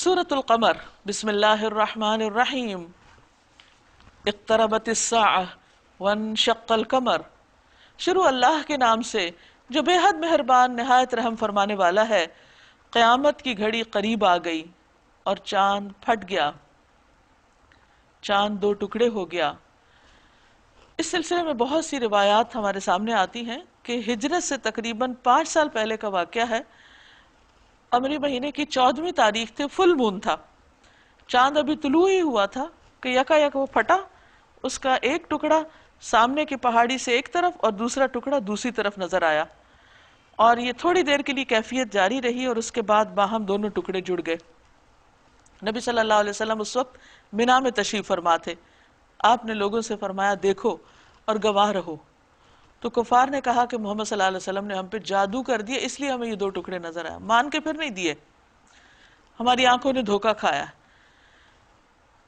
سورۃ القمر، بسم اللہ الرحمن الرحیم۔ اقتربت الساعہ وانشق القمر۔ شروع اللہ کے نام سے جو بے حد مہربان نہایت رحم فرمانے والا ہے۔ قیامت کی گھڑی قریب آ گئی اور چاند پھٹ گیا، چاند دو ٹکڑے ہو گیا۔ اس سلسلے میں بہت سی روایات ہمارے سامنے آتی ہیں کہ ہجرت سے تقریباً 5 سال پہلے کا واقعہ ہے۔ قمری مہینے کی 14ویں تاریخ تھے، فل مون تھا، چاند ابھی طلوع ہی ہوا تھا کہ یکا یک وہ پھٹا۔ اس کا ایک ٹکڑا سامنے کی پہاڑی سے ایک طرف اور دوسرا ٹکڑا دوسری طرف نظر آیا، اور یہ تھوڑی دیر کے لیے کیفیت جاری رہی اور اس کے بعد باہم دونوں ٹکڑے جڑ گئے۔ نبی صلی اللہ علیہ وسلم اس وقت منا میں تشریف فرما تھے۔ آپ نے لوگوں سے فرمایا دیکھو اور گواہ رہو۔ تو کفار نے کہا کہ محمد صلی اللہ علیہ وسلم نے ہم پہ جادو کر دیا، اس لیے ہمیں یہ 2 ٹکڑے نظر آئے۔ مان کے پھر نہیں دیے، ہماری آنکھوں نے دھوکہ کھایا۔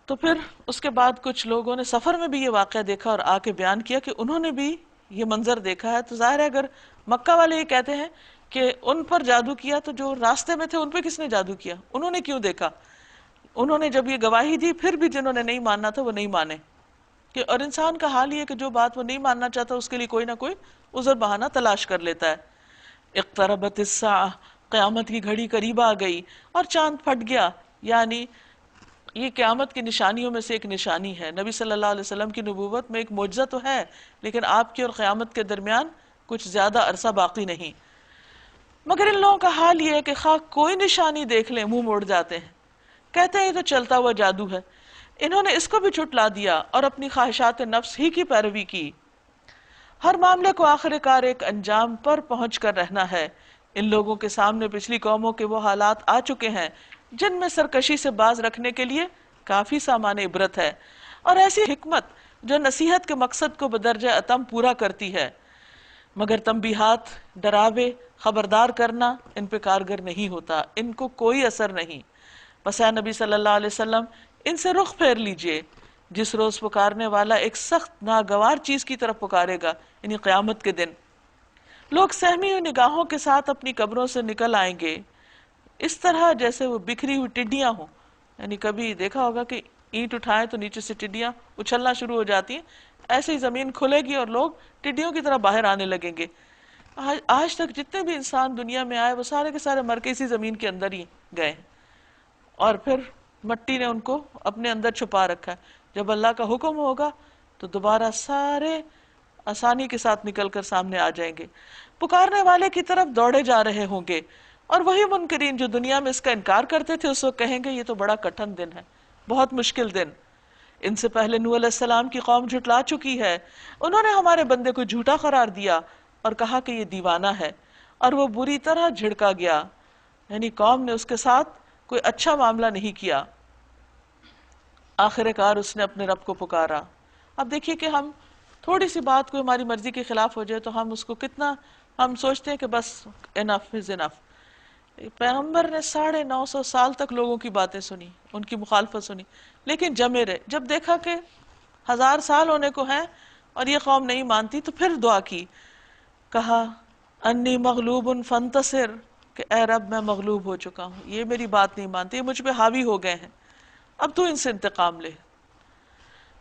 تو پھر اس کے بعد کچھ لوگوں نے سفر میں بھی یہ واقعہ دیکھا اور آ کے بیان کیا کہ انہوں نے بھی یہ منظر دیکھا ہے۔ تو ظاہر ہے اگر مکہ والے یہ کہتے ہیں کہ ان پر جادو کیا، تو جو راستے میں تھے ان پہ کس نے جادو کیا؟ انہوں نے کیوں دیکھا؟ انہوں نے جب یہ گواہی دی، پھر بھی جنہوں نے نہیں ماننا تھا وہ نہیں مانے۔ اور انسان کا حال یہ کہ جو بات وہ نہیں ماننا چاہتا اس کے لیے کوئی نہ کوئی عذر بہانہ تلاش کر لیتا ہے۔ اقتربت الساعہ، قیامت کی گھڑی قریب آ گئی اور چاند پھٹ گیا، یعنی یہ قیامت کی نشانیوں میں سے ایک نشانی ہے۔ نبی صلی اللہ علیہ وسلم کی نبوت میں ایک معجزہ تو ہے، لیکن آپ کی اور قیامت کے درمیان کچھ زیادہ عرصہ باقی نہیں۔ مگر ان لوگوں کا حال یہ ہے کہ خواہ کوئی نشانی دیکھ لیں منہ موڑ جاتے ہیں، کہتے ہیں یہ تو چلتا ہوا جادو ہے۔ انہوں نے اس کو بھی جھٹلا دیا اور اپنی خواہشات نفس ہی کی پیروی کی۔ ہر معاملے کو آخر کار ایک انجام پر پہنچ کر رہنا ہے۔ ان لوگوں کے سامنے پچھلی قوموں کے وہ حالات آ چکے ہیں جن میں سرکشی سے باز رکھنے کے لیے کافی سامان عبرت ہے، اور ایسی حکمت جو نصیحت کے مقصد کو بدرجہ اتم پورا کرتی ہے۔ مگر تنبیہات، ڈراوے، خبردار کرنا ان پہ کارگر نہیں ہوتا، ان کو کوئی اثر نہیں۔ بس اے نبی صلی اللہ علیہ وسلم، ان سے رخ پھیر لیجئے۔ جس روز پکارنے والا ایک سخت ناگوار چیز کی طرف پکارے گا، یعنی قیامت کے دن، لوگ سہمی ہوئی نگاہوں کے ساتھ اپنی قبروں سے نکل آئیں گے، اس طرح جیسے وہ بکھری ہوئی ٹڈیاں ہوں۔ یعنی کبھی دیکھا ہوگا کہ اینٹ اٹھائیں تو نیچے سے ٹڈیاں اچھلنا شروع ہو جاتی ہیں، ایسے ہی زمین کھلے گی اور لوگ ٹڈیوں کی طرح باہر آنے لگیں گے۔ آج تک جتنے بھی انسان دنیا میں آئے وہ سارے کے سارے مر کے اسی زمین کے اندر ہی گئے ہیں، اور پھر مٹی نے ان کو اپنے اندر چھپا رکھا ہے۔ جب اللہ کا حکم ہوگا تو دوبارہ سارے آسانی کے ساتھ نکل کر سامنے آ جائیں گے۔ پکارنے والے کی طرف دوڑے جا رہے ہوں گے، اور وہی منکرین جو دنیا میں اس کا انکار کرتے تھے اس وقت کہیں گے یہ تو بڑا کٹھن دن ہے، بہت مشکل دن۔ ان سے پہلے نوح علیہ السلام کی قوم جھٹلا چکی ہے، انہوں نے ہمارے بندے کو جھوٹا قرار دیا اور کہا کہ یہ دیوانہ ہے، اور وہ بری طرح جھڑکا گیا۔ یعنی قوم نے اس کے ساتھ کوئی اچھا معاملہ نہیں کیا۔ آخر کار اس نے اپنے رب کو پکارا۔ اب دیکھیے کہ ہم تھوڑی سی بات کوئی ہماری مرضی کے خلاف ہو جائے تو ہم اس کو کتنا ہم سوچتے ہیں کہ بس انف از انف۔ پیغمبر نے 950 سال تک لوگوں کی باتیں سنی، ان کی مخالفت سنی، لیکن جمے رہے۔ جب دیکھا کہ 1000 سال ہونے کو ہیں اور یہ قوم نہیں مانتی تو پھر دعا کی، کہا انی مغلوب فانتصر، کہ اے رب میں مغلوب ہو چکا ہوں، یہ میری بات نہیں مانتے، یہ مجھ پہ حاوی ہو گئے ہیں، اب تو ان سے انتقام لے۔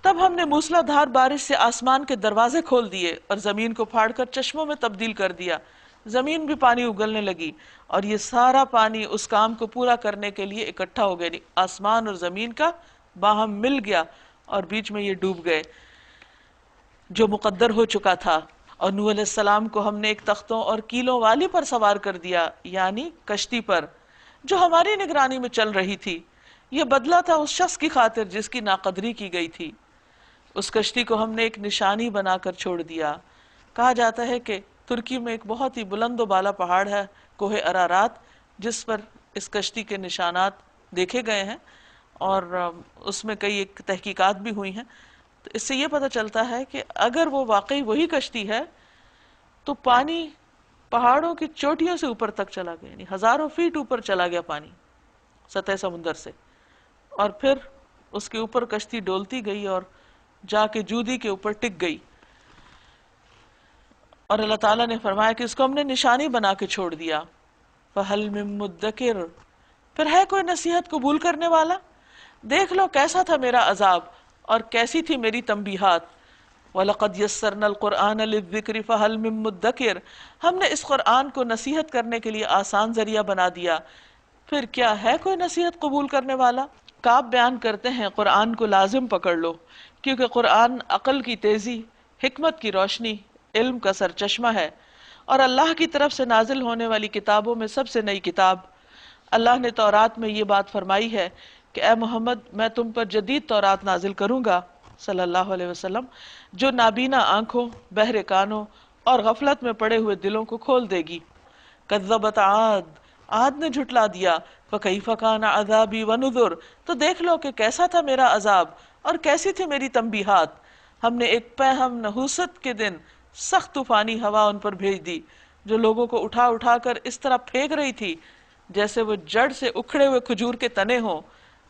تب ہم نے موسلا دھار بارش سے آسمان کے دروازے کھول دیے اور زمین کو پھاڑ کر چشموں میں تبدیل کر دیا، زمین بھی پانی اگلنے لگی، اور یہ سارا پانی اس کام کو پورا کرنے کے لیے اکٹھا ہو گیا، یعنی آسمان اور زمین کا باہم مل گیا اور بیچ میں یہ ڈوب گئے جو مقدر ہو چکا تھا۔ اور نوح علیہ السلام کو ہم نے ایک تختوں اور کیلوں والی پر سوار کر دیا، یعنی کشتی پر جو ہماری نگرانی میں چل رہی تھی۔ یہ بدلہ تھا اس شخص کی خاطر جس کی ناقدری کی گئی تھی۔ اس کشتی کو ہم نے ایک نشانی بنا کر چھوڑ دیا۔ کہا جاتا ہے کہ ترکی میں ایک بہت ہی بلند و بالا پہاڑ ہے، کوہ ارارات، جس پر اس کشتی کے نشانات دیکھے گئے ہیں، اور اس میں کئی ایک تحقیقات بھی ہوئی ہیں۔ تو اس سے یہ پتہ چلتا ہے کہ اگر وہ واقعی وہی کشتی ہے تو پانی پہاڑوں کی چوٹیوں سے اوپر تک چلا گیا، یعنی ہزاروں فیٹ اوپر چلا گیا پانی سطح سمندر سے، اور پھر اس کے اوپر کشتی ڈولتی گئی اور جا کے جودی کے اوپر ٹک گئی۔ اور اللہ تعالیٰ نے فرمایا کہ اس کو ہم نے نشانی بنا کے چھوڑ دیا۔ فَهَلْ مِن مُدَّكِرٍ، پھر ہے کوئی نصیحت قبول کرنے والا؟ دیکھ لو کیسا تھا میرا عذاب اور کیسی تھی میری تنبیہات۔ وَلَقَدْ يَسَّرْنَا الْقُرْآنَ لِلذِّكْرِ فَهَلْ مِن مُدَّكِرٍ، ہم نے اس قرآن کو نصیحت کرنے کے لیے آسان ذریعہ بنا دیا، پھر کیا ہے کوئی نصیحت قبول کرنے والا؟ کعب بیان کرتے ہیں قرآن کو لازم پکڑ لو، کیونکہ قرآن عقل کی تیزی، حکمت کی روشنی، علم کا سرچشمہ ہے، اور اللہ کی طرف سے نازل ہونے والی کتابوں میں سب سے نئی کتاب۔ اللہ نے تورات میں یہ بات فرمائی ہے کہ اے محمد میں تم پر جدید تورات نازل کروں گا صلی اللہ علیہ وسلم، جو نابینا آنکھوں، بہرے کانوں اور غفلت میں پڑے ہوئے دلوں کو کھول دے گی۔ کذبت عاد، عاد نے جھٹلا دیا، فکیف کان عذابی ونذر، تو دیکھ لو کہ کیسا تھا میرا عذاب اور کیسی تھی میری تنبیہات۔ ہم نے ایک پہم نحوست کے دن سخت طوفانی ہوا ان پر بھیج دی، جو لوگوں کو اٹھا اٹھا کر اس طرح پھینک رہی تھی جیسے وہ جڑ سے اکھڑے ہوئے کھجور کے تنے ہوں۔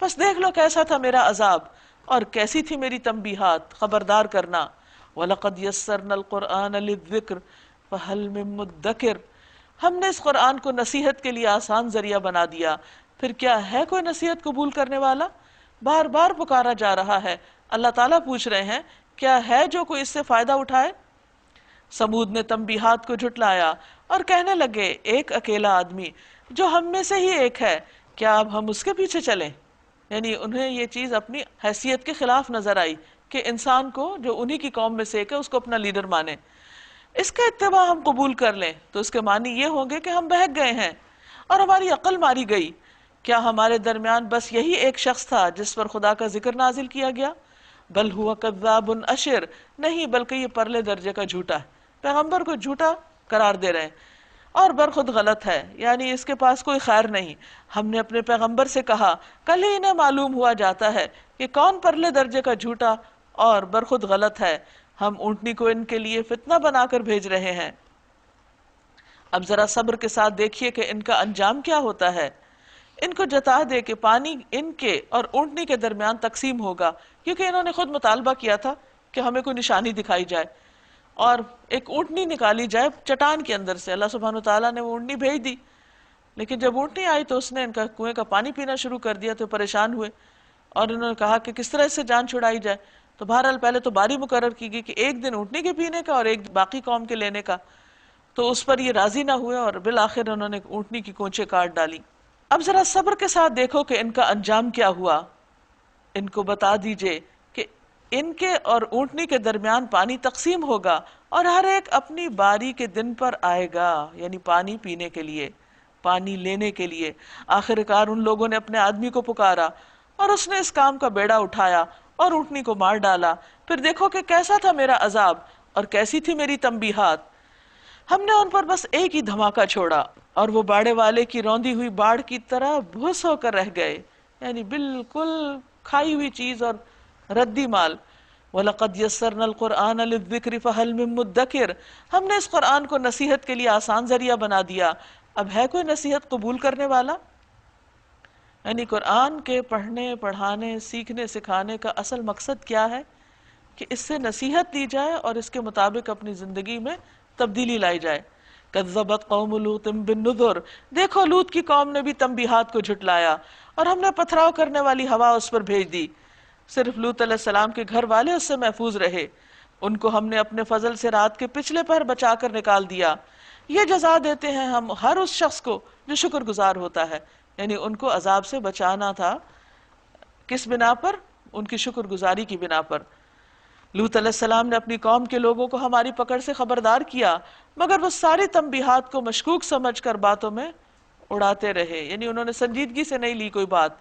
بس دیکھ لو کیسا تھا میرا عذاب اور کیسی تھی میری تنبیہات، خبردار کرنا۔ وَلَقَدْ يَسَّرْنَا الْقُرْآنَ لِلذِّكْرِ فَهَلْ مِن مُدَّكِرٍ، ہم نے اس قرآن کو نصیحت کے لیے آسان ذریعہ بنا دیا، پھر کیا ہے کوئی نصیحت قبول کرنے والا؟ بار بار پکارا جا رہا ہے، اللہ تعالیٰ پوچھ رہے ہیں کیا ہے جو کوئی اس سے فائدہ اٹھائے؟ سمود نے تنبیہات کو جھٹلایا اور کہنے لگے ایک اکیلا آدمی جو ہم میں سے ہی ایک ہے، کیا اب ہم اس کے پیچھے چلیں؟ یعنی انہیں یہ چیز اپنی حیثیت کے خلاف نظر آئی کہ انسان کو جو انہی کی قوم میں سے ایک ہے اس کو اپنا لیڈر مانے، اس کا اتباع ہم قبول کر لیں تو اس کے معنی یہ ہوں گے کہ ہم بہک گئے ہیں اور ہماری عقل ماری گئی۔ کیا ہمارے درمیان بس یہی ایک شخص تھا جس پر خدا کا ذکر نازل کیا گیا؟ بل ہوا کذاب اشر، نہیں بلکہ یہ پرلے درجے کا جھوٹا ہے، پیغمبر کو جھوٹا قرار دے رہے ہیں اور برخود غلط ہے، یعنی اس کے پاس کوئی خیر نہیں۔ ہم نے اپنے پیغمبر سے کہا کل ہی انہیں معلوم ہوا جاتا ہے کہ کون پرلے درجے کا جھوٹا اور برخود غلط ہے، ہم اونٹنی کو ان کے لیے فتنہ بنا کر بھیج رہے ہیں۔ اب ذرا صبر کے ساتھ دیکھیے کہ ان کا انجام کیا ہوتا ہے۔ ان کو جتا دے کہ پانی ان کے اور اونٹنی کے درمیان تقسیم ہوگا، کیونکہ انہوں نے خود مطالبہ کیا تھا کہ ہمیں کوئی نشانی دکھائی جائے اور ایک اونٹنی نکالی جائے چٹان کے اندر سے۔ اللہ سبحانہ وتعالیٰ نے وہ اونٹنی بھیج دی، لیکن جب اونٹنی آئی تو اس نے ان کا کنویں کا پانی پینا شروع کر دیا، تو پریشان ہوئے اور انہوں نے کہا کہ کس طرح اس سے جان چھڑائی جائے۔ تو بہرحال پہلے تو باری مقرر کی گئی کہ ایک دن اونٹنی کے پینے کا اور ایک باقی قوم کے لینے کا، تو اس پر یہ راضی نہ ہوئے اور بالآخر انہوں نے اونٹنی کی کونچیں کاٹ ڈالی۔ اب ذرا صبر کے ساتھ دیکھو کہ ان کا انجام کیا ہوا۔ ان کو بتا دیجئے کہ ان کے اور اونٹنی کے درمیان پانی تقسیم ہوگا اور ہر ایک اپنی باری کے دن پر آئے گا، یعنی پانی پینے کے لیے، پانی لینے کے لیے۔ آخرکار ان لوگوں نے اپنے آدمی کو پکارا اور اس نے اس کام کا بیڑا اٹھایا اور اونٹنی کو مار ڈالا، پھر دیکھو کہ کیسا تھا میرا عذاب اور کیسی تھی میری تنبیہات۔ ہم نے ان پر بس ایک ہی دھماکہ چھوڑا اور وہ باڑے والے کی روندی ہوئی باڑ کی طرح بھوس ہو کر رہ گئے، یعنی بالکل کھائی ہوئی چیز اور ردی مال۔ وَلَقَدْ يَسَّرْنَا الْقُرْآنَ لِلذِّكْرِ فَهَلْ مِن مُدَّكِرٍ، ہم نے اس قرآن کو نصیحت کے لیے آسان ذریعہ بنا دیا، اب ہے کوئی نصیحت قبول کرنے والا؟ یعنی قرآن کے پڑھنے، پڑھانے، سیکھنے، سکھانے کا اصل مقصد کیا ہے؟ کہ اس سے نصیحت دی جائے اور اس کے مطابق اپنی زندگی میں تبدیلی لائی جائے۔ کذبت قوم لوط بالنذر، دیکھو لوط کی قوم نے بھی تنبیہات کو جھٹلایا اور ہم نے پتھراؤ کرنے والی ہوا اس پر بھیج دی، صرف لوط علیہ السلام کے گھر والے اس سے محفوظ رہے، ان کو ہم نے اپنے فضل سے رات کے پچھلے پہر بچا کر نکال دیا۔ یہ جزا دیتے ہیں ہم ہر اس شخص کو جو شکر گزار ہوتا ہے، یعنی ان کو عذاب سے بچانا تھا، کس بنا پر؟ ان کی شکر گزاری کی بنا پر۔ لوط علیہ السلام نے اپنی قوم کے لوگوں کو ہماری پکڑ سے خبردار کیا، مگر وہ ساری تنبیہات کو مشکوک سمجھ کر باتوں میں اڑاتے رہے، یعنی انہوں نے سنجیدگی سے نہیں لی کوئی بات۔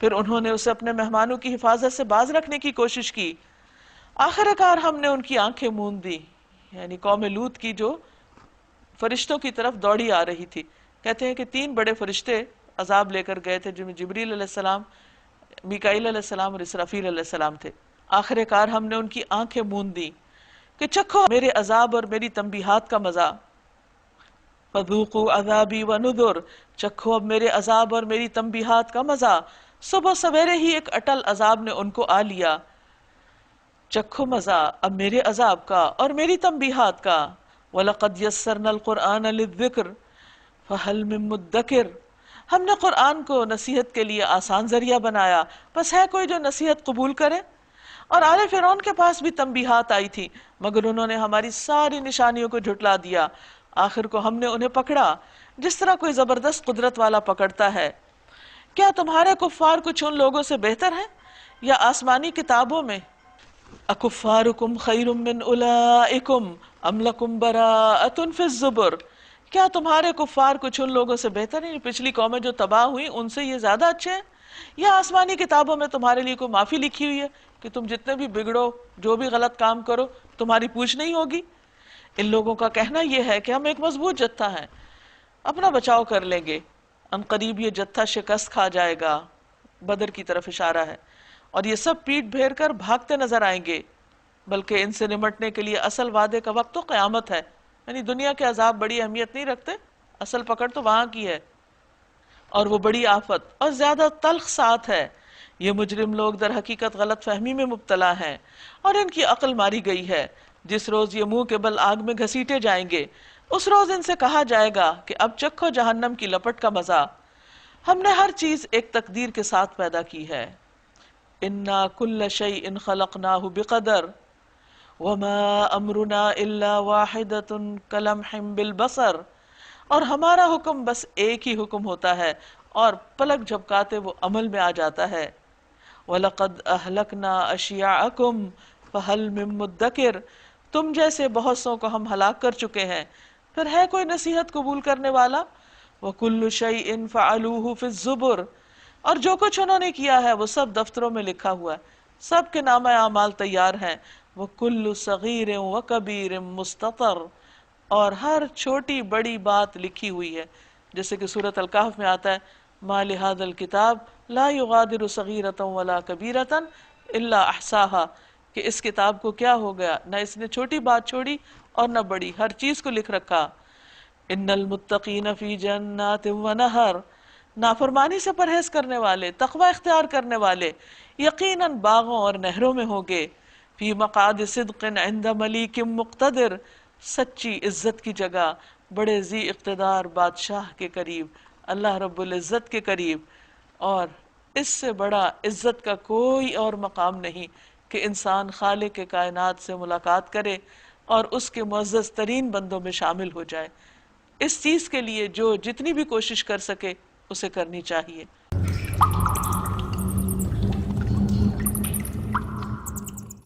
پھر انہوں نے اسے اپنے مہمانوں کی حفاظت سے باز رکھنے کی کوشش کی، آخرکار ہم نے ان کی آنکھیں موند دی، یعنی قوم لوط کی جو فرشتوں کی طرف دوڑی آ رہی تھی۔ کہتے ہیں کہ 3 بڑے فرشتے عذاب لے کر گئے تھے، جن میں جبریل علیہ السلام، میکائیل علیہ السلام اور اسرافیل علیہ السلام تھے۔ آخر کار ہم نے ان کی آنکھیں موند دی کہ چکھو میرے عذاب اور میری تنبیہات کا مزہ، فذوقوا عذابی ونذر، چکھو اب میرے عذاب اور میری تنبیہات کا مزہ۔ صبح سویرے ہی ایک اٹل عذاب نے ان کو آ لیا، چکھو مزہ اب میرے عذاب کا اور میری تنبیہات کا۔ وَلَقَدْ يَسَّرْنَا الْقُرْآنَ لِلذِّكْرِ فَهَلْ مِن مُدَّكِرٍ، ہم نے قرآن کو نصیحت کے لیے آسان ذریعہ بنایا، بس ہے کوئی جو نصیحت قبول کرے؟ اور آل فرعون کے پاس بھی تنبیہات آئی تھی، مگر انہوں نے ہماری ساری نشانیوں کو جھٹلا دیا، آخر کو ہم نے انہیں پکڑا جس طرح کوئی زبردست قدرت والا پکڑتا ہے۔ کیا تمہارے کفار کچھ ان لوگوں سے بہتر ہیں یا آسمانی کتابوں میں؟ اکفارکم خیر من اولئکم ام لکم براءۃ فی الزبر، کیا تمہارے کفار کچھ ان لوگوں سے بہتر ہیں، پچھلی قومیں جو تباہ ہوئیں ان سے یہ زیادہ اچھے ہیں؟ یا آسمانی کتابوں میں تمہارے لیے کوئی معافی لکھی ہوئی ہے کہ تم جتنے بھی بگڑو، جو بھی غلط کام کرو، تمہاری پوچھ نہیں ہوگی؟ ان لوگوں کا کہنا یہ ہے کہ ہم ایک مضبوط جتھا ہیں، اپنا بچاؤ کر لیں گے، ان قریب یہ جتھا شکست کھا جائے گا۔ بدر کی طرف اشارہ ہے۔ اور یہ سب پیٹ پھیر کر بھاگتے نظر آئیں گے، بلکہ ان سے نمٹنے کے لیے اصل وعدے کا وقت تو قیامت ہے۔ یعنی دنیا کے عذاب بڑی اہمیت نہیں رکھتے، اصل پکڑ تو وہاں کی ہے، اور وہ بڑی آفت اور زیادہ تلخ ساتھ ہے۔ یہ مجرم لوگ در حقیقت غلط فہمی میں مبتلا ہیں اور ان کی عقل ماری گئی ہے۔ جس روز یہ منہ کے بل آگ میں گھسیٹے جائیں گے، اس روز ان سے کہا جائے گا کہ اب چکھو جہنم کی لپٹ کا مزہ۔ ہم نے ہر چیز ایک تقدیر کے ساتھ پیدا کی ہے۔ انا کل شیء خلقناہ بقدر وما امرنا الا واحدۃ کلمح بالبصر، اور ہمارا حکم بس ایک ہی حکم ہوتا ہے اور پلک جھپکاتے وہ عمل میں آ جاتا ہے۔ وَلَقَدْ أَهْلَكْنَا أَشْيَاعَكُمْ فَهَلْ مِن مُدَّكِرٍ، تم جیسے بہت سو کو ہم ہلاک کر چکے ہیں، پھر ہے کوئی نصیحت قبول کرنے والا؟ وَكُلُّ شَيْءٍ فَعَلُوهُ فِي الزُّبُرِ، اور جو کچھ انہوں نے کیا ہے وہ سب دفتروں میں لکھا ہوا ہے، سب کے نامہ اعمال تیار ہیں۔ وَكُلُّ صَغِيرٍ وَكَبِيرٍ مُسْتَطَرٍ، اور ہر چھوٹی بڑی بات لکھی ہوئی ہے، جیسے کہ سورۃ الکہف میں آتا ہے مَا لِهَذَا الْكِتَابِ لَا يُغَادِرُ صَغِيرَةً وَلَا كَبِيرَةً إِلَّا أَحْصَاهَا، کہ اس کتاب کو کیا ہو گیا، نہ اس نے چھوٹی بات چھوڑی اور نہ بڑی، ہر چیز کو لکھ رکھا۔ ان المتقین فی جنات ونہر، نافرمانی سے پرہیز کرنے والے، تقوی اختیار کرنے والے یقیناً باغوں اور نہروں میں ہوں گے۔ فی مقعد صدق عند ملیک مقتدر، سچی عزت کی جگہ بڑے ذی اقتدار بادشاہ کے قریب، اللہ رب العزت کے قریب۔ اور اس سے بڑا عزت کا کوئی اور مقام نہیں کہ انسان خالق کے کائنات سے ملاقات کرے اور اس کے معزز ترین بندوں میں شامل ہو جائے۔ اس چیز کے لیے جو جتنی بھی کوشش کر سکے اسے کرنی چاہیے۔